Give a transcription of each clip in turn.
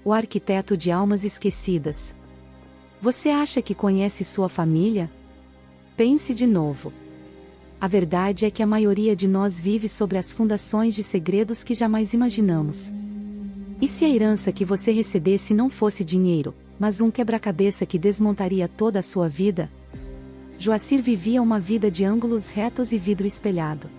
o arquiteto de almas esquecidas. Você acha que conhece sua família? Pense de novo. A verdade é que a maioria de nós vive sobre as fundações de segredos que jamais imaginamos. E se a herança que você recebesse não fosse dinheiro, mas um quebra-cabeça que desmontaria toda a sua vida? Joacir vivia uma vida de ângulos retos e vidro espelhado.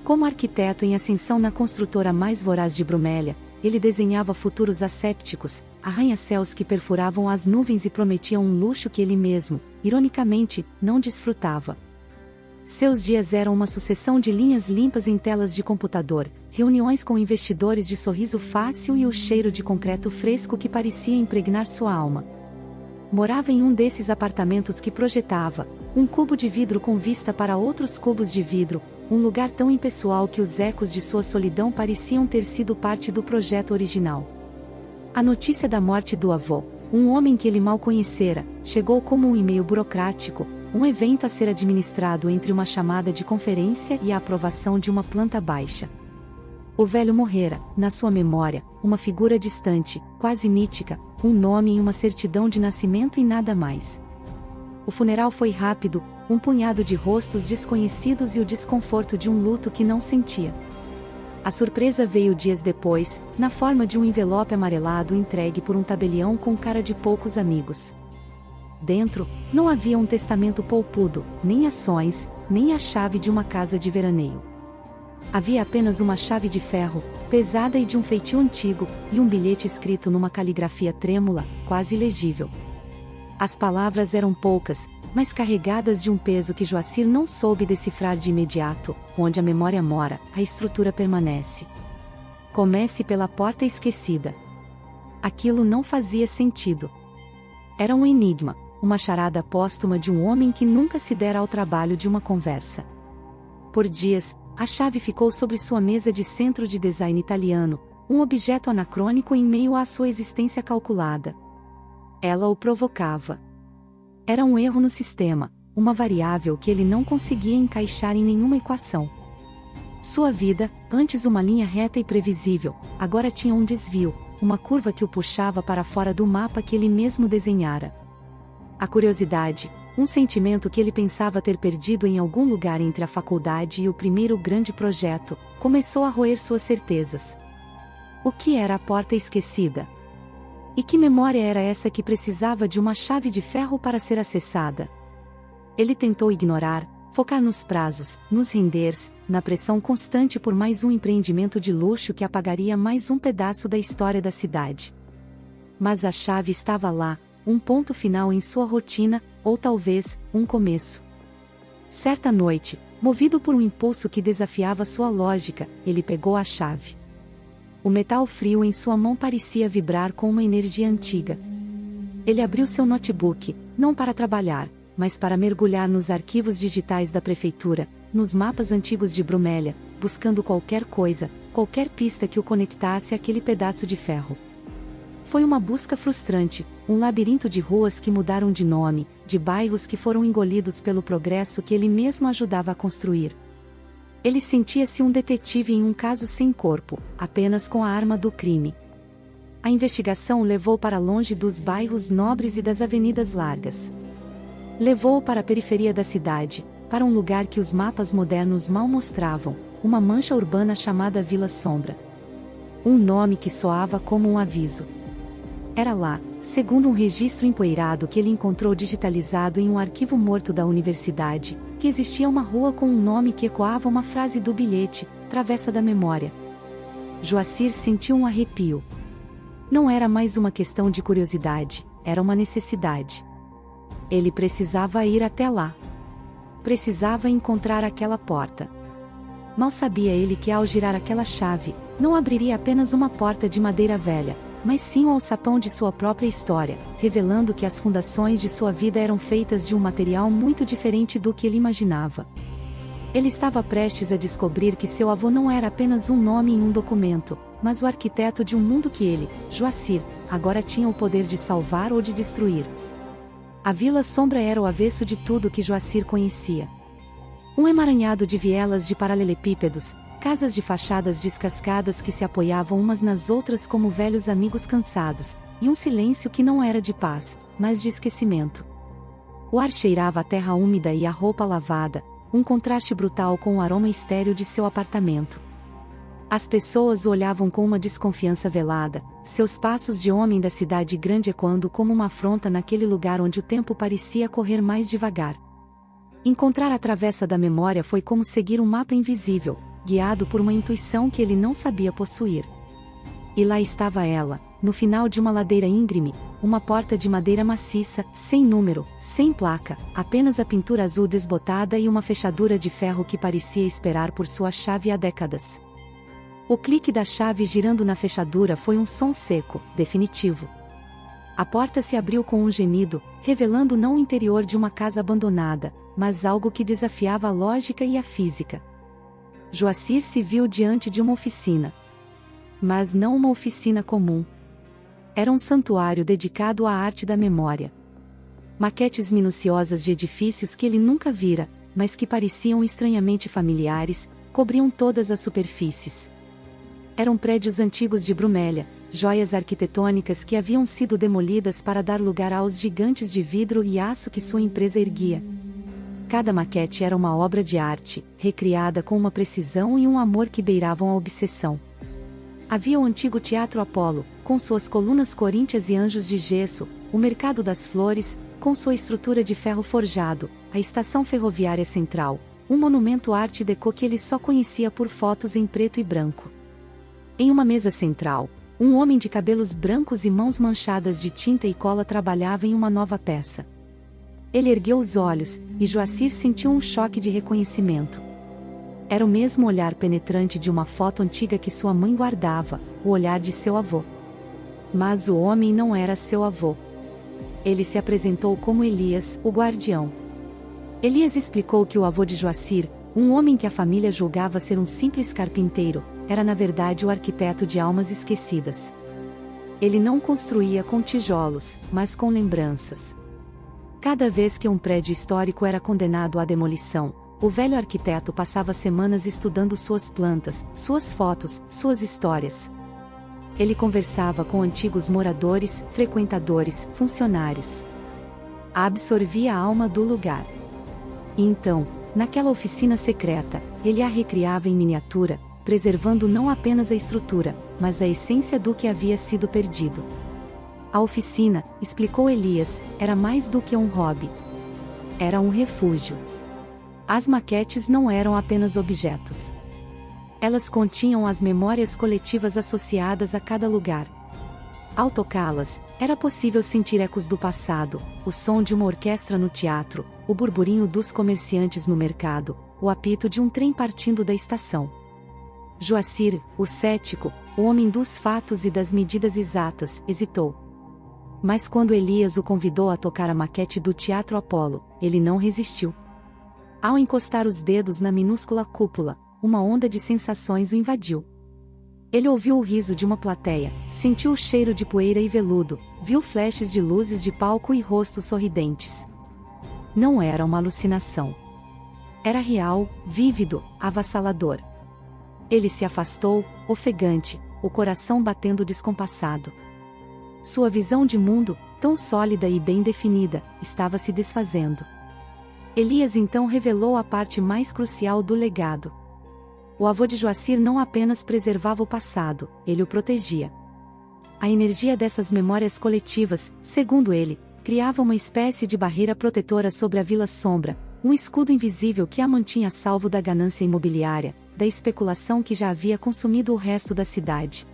Como arquiteto em ascensão na construtora mais voraz de Brumélia, ele desenhava futuros assépticos, arranha-céus que perfuravam as nuvens e prometiam um luxo que ele mesmo, ironicamente, não desfrutava. Seus dias eram uma sucessão de linhas limpas em telas de computador, reuniões com investidores de sorriso fácil e o cheiro de concreto fresco que parecia impregnar sua alma. Morava em um desses apartamentos que projetava, um cubo de vidro com vista para outros cubos de vidro, um lugar tão impessoal que os ecos de sua solidão pareciam ter sido parte do projeto original. A notícia da morte do avô, um homem que ele mal conhecera, chegou como um e-mail burocrático, um evento a ser administrado entre uma chamada de conferência e a aprovação de uma planta baixa. O velho morrera, na sua memória, uma figura distante, quase mítica, um nome e uma certidão de nascimento e nada mais. O funeral foi rápido, um punhado de rostos desconhecidos e o desconforto de um luto que não sentia. A surpresa veio dias depois, na forma de um envelope amarelado entregue por um tabelião com cara de poucos amigos. Dentro, não havia um testamento polpudo, nem ações, nem a chave de uma casa de veraneio. Havia apenas uma chave de ferro, pesada e de um feitio antigo, e um bilhete escrito numa caligrafia trêmula, quase ilegível. As palavras eram poucas, mas carregadas de um peso que Joacir não soube decifrar de imediato. Onde a memória mora, a estrutura permanece. Comece pela porta esquecida. Aquilo não fazia sentido. Era um enigma, uma charada póstuma de um homem que nunca se dera ao trabalho de uma conversa. Por dias, a chave ficou sobre sua mesa de centro de design italiano, um objeto anacrônico em meio à sua existência calculada. Ela o provocava. Era um erro no sistema, uma variável que ele não conseguia encaixar em nenhuma equação. Sua vida, antes uma linha reta e previsível, agora tinha um desvio, uma curva que o puxava para fora do mapa que ele mesmo desenhara. A curiosidade, um sentimento que ele pensava ter perdido em algum lugar entre a faculdade e o primeiro grande projeto, começou a roer suas certezas. O que era a porta esquecida? E que memória era essa que precisava de uma chave de ferro para ser acessada? Ele tentou ignorar, focar nos prazos, nos renders, na pressão constante por mais um empreendimento de luxo que apagaria mais um pedaço da história da cidade. Mas a chave estava lá, um ponto final em sua rotina, ou talvez, um começo. Certa noite, movido por um impulso que desafiava sua lógica, ele pegou a chave. O metal frio em sua mão parecia vibrar com uma energia antiga. Ele abriu seu notebook, não para trabalhar, mas para mergulhar nos arquivos digitais da prefeitura, nos mapas antigos de Brumélia, buscando qualquer coisa, qualquer pista que o conectasse àquele pedaço de ferro. Foi uma busca frustrante, um labirinto de ruas que mudaram de nome, de bairros que foram engolidos pelo progresso que ele mesmo ajudava a construir. Ele sentia-se um detetive em um caso sem corpo, apenas com a arma do crime. A investigação o levou para longe dos bairros nobres e das avenidas largas. Levou-o para a periferia da cidade, para um lugar que os mapas modernos mal mostravam, uma mancha urbana chamada Vila Sombra. Um nome que soava como um aviso. Era lá, segundo um registro empoeirado que ele encontrou digitalizado em um arquivo morto da universidade, que existia uma rua com um nome que ecoava uma frase do bilhete, Travessa da Memória. Joacir sentiu um arrepio. Não era mais uma questão de curiosidade, era uma necessidade. Ele precisava ir até lá. Precisava encontrar aquela porta. Mal sabia ele que ao girar aquela chave, não abriria apenas uma porta de madeira velha, mas sim o alçapão de sua própria história, revelando que as fundações de sua vida eram feitas de um material muito diferente do que ele imaginava. Ele estava prestes a descobrir que seu avô não era apenas um nome em um documento, mas o arquiteto de um mundo que ele, Joacir, agora tinha o poder de salvar ou de destruir. A Vila Sombra era o avesso de tudo que Joacir conhecia. Um emaranhado de vielas de paralelepípedos, Casas de fachadas descascadas que se apoiavam umas nas outras como velhos amigos cansados, e um silêncio que não era de paz, mas de esquecimento. O ar cheirava a terra úmida e a roupa lavada, um contraste brutal com o aroma estéril de seu apartamento. As pessoas o olhavam com uma desconfiança velada, seus passos de homem da cidade grande ecoando como uma afronta naquele lugar onde o tempo parecia correr mais devagar. Encontrar a travessa da memória foi como seguir um mapa invisível, guiado por uma intuição que ele não sabia possuir. E lá estava ela, no final de uma ladeira íngreme, uma porta de madeira maciça, sem número, sem placa, apenas a pintura azul desbotada e uma fechadura de ferro que parecia esperar por sua chave há décadas. O clique da chave girando na fechadura foi um som seco, definitivo. A porta se abriu com um gemido, revelando não o interior de uma casa abandonada, mas algo que desafiava a lógica e a física. Joacir se viu diante de uma oficina. Mas não uma oficina comum. Era um santuário dedicado à arte da memória. Maquetes minuciosas de edifícios que ele nunca vira, mas que pareciam estranhamente familiares, cobriam todas as superfícies. Eram prédios antigos de Brumélia, joias arquitetônicas que haviam sido demolidas para dar lugar aos gigantes de vidro e aço que sua empresa erguia. Cada maquete era uma obra de arte, recriada com uma precisão e um amor que beiravam a obsessão. Havia o antigo Teatro Apolo, com suas colunas coríntias e anjos de gesso, o Mercado das Flores, com sua estrutura de ferro forjado, a Estação Ferroviária Central, um monumento arte déco que ele só conhecia por fotos em preto e branco. Em uma mesa central, um homem de cabelos brancos e mãos manchadas de tinta e cola trabalhava em uma nova peça. Ele ergueu os olhos, e Joacir sentiu um choque de reconhecimento. Era o mesmo olhar penetrante de uma foto antiga que sua mãe guardava, o olhar de seu avô. Mas o homem não era seu avô. Ele se apresentou como Elias, o guardião. Elias explicou que o avô de Joacir, um homem que a família julgava ser um simples carpinteiro, era na verdade o arquiteto de almas esquecidas. Ele não construía com tijolos, mas com lembranças. Cada vez que um prédio histórico era condenado à demolição, o velho arquiteto passava semanas estudando suas plantas, suas fotos, suas histórias. Ele conversava com antigos moradores, frequentadores, funcionários. Absorvia a alma do lugar. E então, naquela oficina secreta, ele a recriava em miniatura, preservando não apenas a estrutura, mas a essência do que havia sido perdido. A oficina, explicou Elias, era mais do que um hobby. Era um refúgio. As maquetes não eram apenas objetos. Elas continham as memórias coletivas associadas a cada lugar. Ao tocá-las, era possível sentir ecos do passado, o som de uma orquestra no teatro, o burburinho dos comerciantes no mercado, o apito de um trem partindo da estação. Joacir, o cético, o homem dos fatos e das medidas exatas, hesitou. Mas quando Elias o convidou a tocar a maquete do Teatro Apolo, ele não resistiu. Ao encostar os dedos na minúscula cúpula, uma onda de sensações o invadiu. Ele ouviu o riso de uma plateia, sentiu o cheiro de poeira e veludo, viu flashes de luzes de palco e rostos sorridentes. Não era uma alucinação. Era real, vívido, avassalador. Ele se afastou, ofegante, o coração batendo descompassado. Sua visão de mundo, tão sólida e bem definida, estava se desfazendo. Elias então revelou a parte mais crucial do legado. O avô de Joacir não apenas preservava o passado, ele o protegia. A energia dessas memórias coletivas, segundo ele, criava uma espécie de barreira protetora sobre a Vila Sombra, um escudo invisível que a mantinha a salvo da ganância imobiliária, da especulação que já havia consumido o resto da cidade.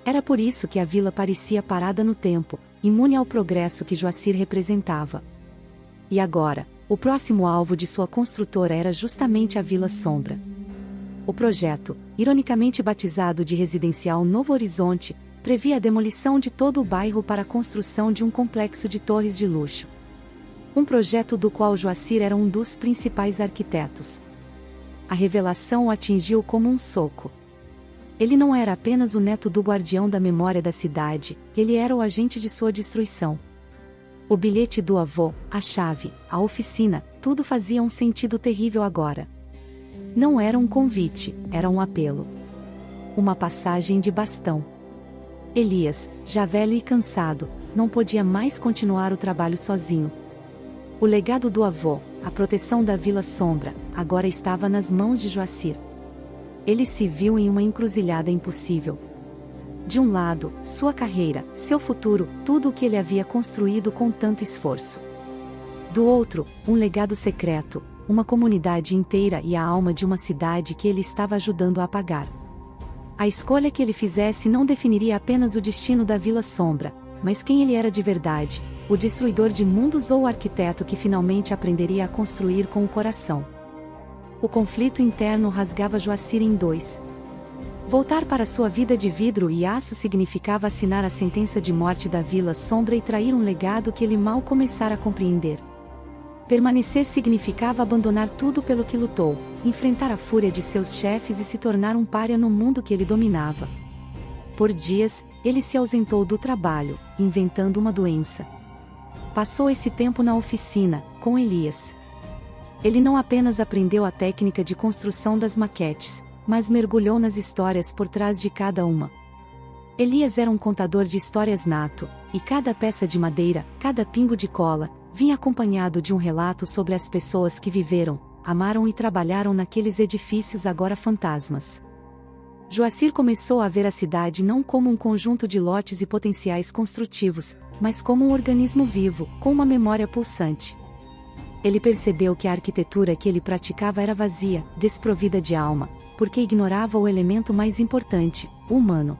Era por isso que a vila parecia parada no tempo, imune ao progresso que Joacir representava. E agora, o próximo alvo de sua construtora era justamente a Vila Sombra. O projeto, ironicamente batizado de Residencial Novo Horizonte, previa a demolição de todo o bairro para a construção de um complexo de torres de luxo. Um projeto do qual Joacir era um dos principais arquitetos. A revelação o atingiu como um soco. Ele não era apenas o neto do guardião da memória da cidade, ele era o agente de sua destruição. O bilhete do avô, a chave, a oficina, tudo fazia um sentido terrível agora. Não era um convite, era um apelo. Uma passagem de bastão. Elias, já velho e cansado, não podia mais continuar o trabalho sozinho. O legado do avô, a proteção da Vila Sombra, agora estava nas mãos de Joacir. Ele se viu em uma encruzilhada impossível. De um lado, sua carreira, seu futuro, tudo o que ele havia construído com tanto esforço. Do outro, um legado secreto, uma comunidade inteira e a alma de uma cidade que ele estava ajudando a apagar. A escolha que ele fizesse não definiria apenas o destino da Vila Sombra, mas quem ele era de verdade, o destruidor de mundos ou o arquiteto que finalmente aprenderia a construir com o coração. O conflito interno rasgava Joacir em dois. Voltar para sua vida de vidro e aço significava assinar a sentença de morte da Vila Sombra e trair um legado que ele mal começara a compreender. Permanecer significava abandonar tudo pelo que lutou, enfrentar a fúria de seus chefes e se tornar um pária no mundo que ele dominava. Por dias, ele se ausentou do trabalho, inventando uma doença. Passou esse tempo na oficina, com Elias. Ele não apenas aprendeu a técnica de construção das maquetes, mas mergulhou nas histórias por trás de cada uma. Elias era um contador de histórias nato, e cada peça de madeira, cada pingo de cola, vinha acompanhado de um relato sobre as pessoas que viveram, amaram e trabalharam naqueles edifícios agora fantasmas. Joacir começou a ver a cidade não como um conjunto de lotes e potenciais construtivos, mas como um organismo vivo, com uma memória pulsante. Ele percebeu que a arquitetura que ele praticava era vazia, desprovida de alma, porque ignorava o elemento mais importante, o humano.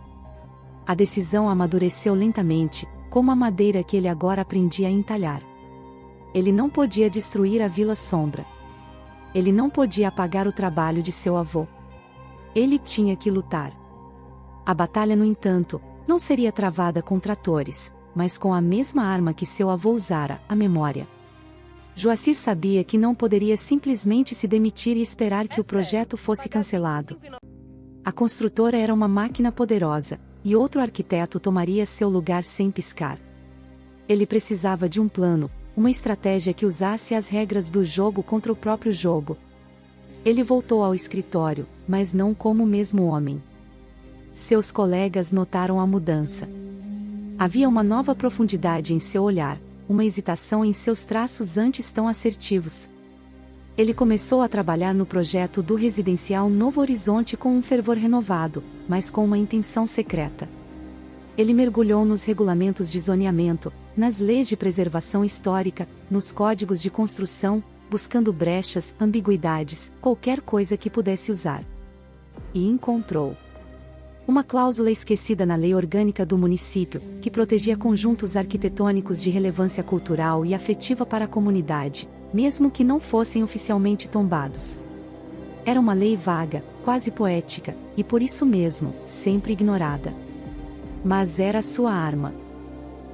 A decisão amadureceu lentamente, como a madeira que ele agora aprendia a entalhar. Ele não podia destruir a Vila Sombra. Ele não podia apagar o trabalho de seu avô. Ele tinha que lutar. A batalha, no entanto, não seria travada com tratores, mas com a mesma arma que seu avô usara, a memória. Joacir sabia que não poderia simplesmente se demitir e esperar que o projeto fosse cancelado. A construtora era uma máquina poderosa, e outro arquiteto tomaria seu lugar sem piscar. Ele precisava de um plano, uma estratégia que usasse as regras do jogo contra o próprio jogo. Ele voltou ao escritório, mas não como o mesmo homem. Seus colegas notaram a mudança. Havia uma nova profundidade em seu olhar, uma hesitação em seus traços antes tão assertivos. Ele começou a trabalhar no projeto do residencial Novo Horizonte com um fervor renovado, mas com uma intenção secreta. Ele mergulhou nos regulamentos de zoneamento, nas leis de preservação histórica, nos códigos de construção, buscando brechas, ambiguidades, qualquer coisa que pudesse usar. E encontrou uma cláusula esquecida na lei orgânica do município, que protegia conjuntos arquitetônicos de relevância cultural e afetiva para a comunidade, mesmo que não fossem oficialmente tombados. Era uma lei vaga, quase poética, e por isso mesmo, sempre ignorada. Mas era sua arma.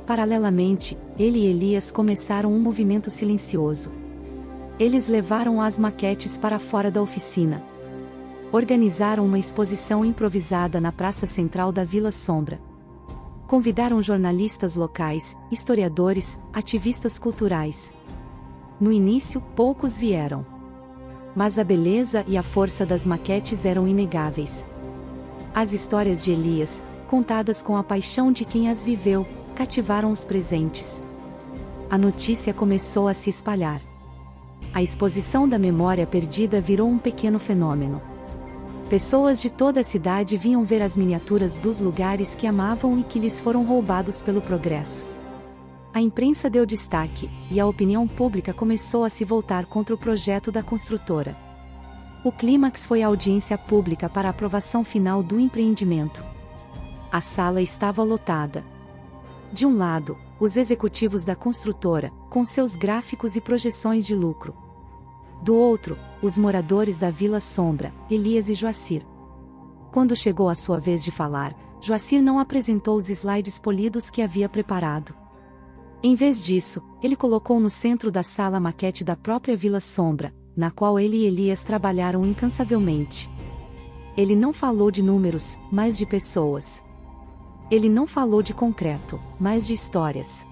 Paralelamente, ele e Elias começaram um movimento silencioso. Eles levaram as maquetes para fora da oficina. Organizaram uma exposição improvisada na praça central da Vila Sombra. Convidaram jornalistas locais, historiadores, ativistas culturais. No início, poucos vieram. Mas a beleza e a força das maquetes eram inegáveis. As histórias de Elias, contadas com a paixão de quem as viveu, cativaram os presentes. A notícia começou a se espalhar. A exposição da memória perdida virou um pequeno fenômeno. Pessoas de toda a cidade vinham ver as miniaturas dos lugares que amavam e que lhes foram roubados pelo progresso. A imprensa deu destaque, e a opinião pública começou a se voltar contra o projeto da construtora. O clímax foi a audiência pública para a aprovação final do empreendimento. A sala estava lotada. De um lado, os executivos da construtora, com seus gráficos e projeções de lucro. Do outro, os moradores da Vila Sombra, Elias e Joacir. Quando chegou a sua vez de falar, Joacir não apresentou os slides polidos que havia preparado. Em vez disso, ele colocou no centro da sala a maquete da própria Vila Sombra, na qual ele e Elias trabalharam incansavelmente. Ele não falou de números, mas de pessoas. Ele não falou de concreto, mas de histórias.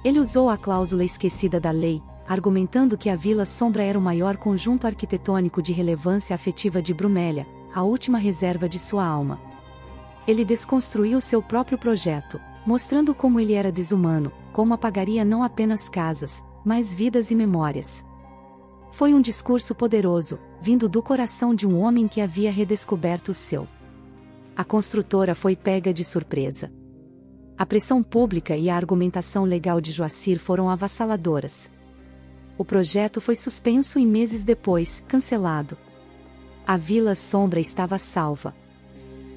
Ele usou a cláusula esquecida da lei, argumentando que a Vila Sombra era o maior conjunto arquitetônico de relevância afetiva de Brumélia, a última reserva de sua alma. Ele desconstruiu seu próprio projeto, mostrando como ele era desumano, como apagaria não apenas casas, mas vidas e memórias. Foi um discurso poderoso, vindo do coração de um homem que havia redescoberto o seu. A construtora foi pega de surpresa. A pressão pública e a argumentação legal de Joacir foram avassaladoras. O projeto foi suspenso e meses depois, cancelado. A Vila Sombra estava salva.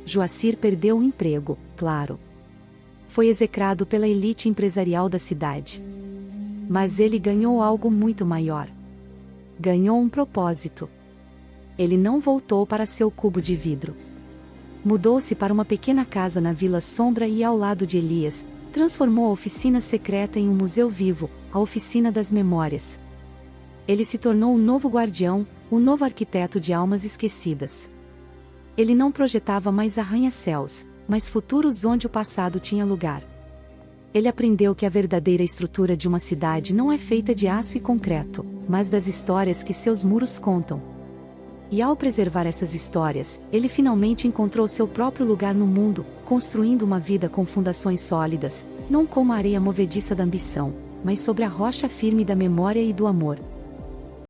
Joacir perdeu o emprego, claro. Foi execrado pela elite empresarial da cidade. Mas ele ganhou algo muito maior. Ganhou um propósito. Ele não voltou para seu cubo de vidro. Mudou-se para uma pequena casa na Vila Sombra e ao lado de Elias, transformou a oficina secreta em um museu vivo, a Oficina das Memórias. Ele se tornou o novo guardião, o novo arquiteto de almas esquecidas. Ele não projetava mais arranha-céus, mas futuros onde o passado tinha lugar. Ele aprendeu que a verdadeira estrutura de uma cidade não é feita de aço e concreto, mas das histórias que seus muros contam. E ao preservar essas histórias, ele finalmente encontrou seu próprio lugar no mundo, construindo uma vida com fundações sólidas, não como a areia movediça da ambição, mas sobre a rocha firme da memória e do amor.